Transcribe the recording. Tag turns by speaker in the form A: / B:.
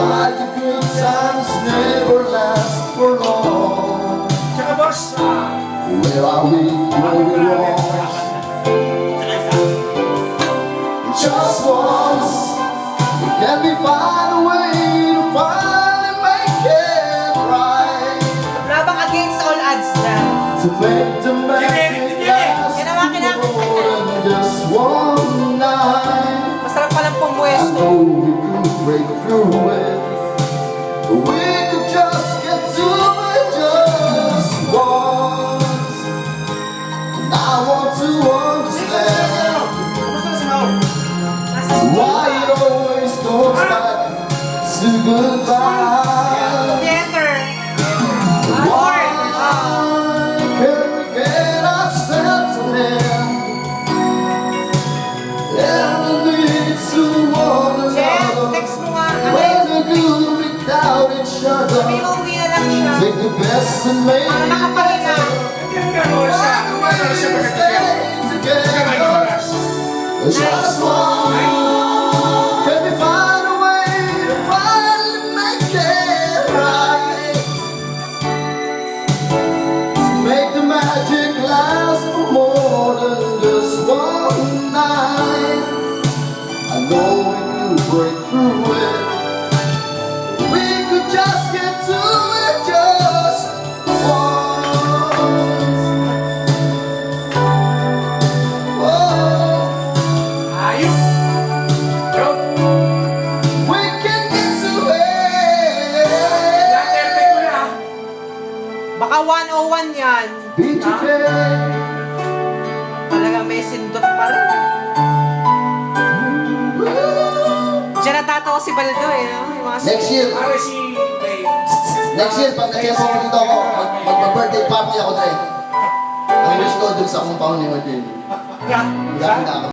A: why the good times never last for long.
B: Tsaka boss,
A: Where are we going wrong? Just once, can we find a way to finally make it right?
C: Wala bang against all odds na?
A: To make the magic last
C: Ginawa kinakanta.
A: more than just one night.
C: Masarap palang
A: I
C: pumuesto.
A: know we could break through it. We could just get to it just once. And I want to understand why it always goes back to goodbye.
C: Theater.
A: Why can't we get ourselves in? And we need to one
C: Jeff,
A: another.
C: text mo nga.
A: When we're good without each other.
C: Sabi mo, uwi na lang siya.
A: Take the best and make
C: Para
A: it
C: makapahinga.
B: yung gano'n siya,
A: stay together. Just one. Can we find a way to finally make it right? To make the magic last for more than just one night. I know we could break through it. We could just get to it just once. Oh,
B: ayos. Go.
A: we can get to
B: Lahat perfect mo
A: it.
B: na.
C: Baka 101 yan.
A: Be together.
C: Talagang may sindot pa rin. Diyan natatawa si Baldo eh. No? Yung mga
A: Next year,
B: Para si Bay.
A: pag nag-iasa ko dito ako, mag-birthday party ako tayo. Ang wish ko dun sa compound ni Martin.
B: Lahat.
A: Handa ako.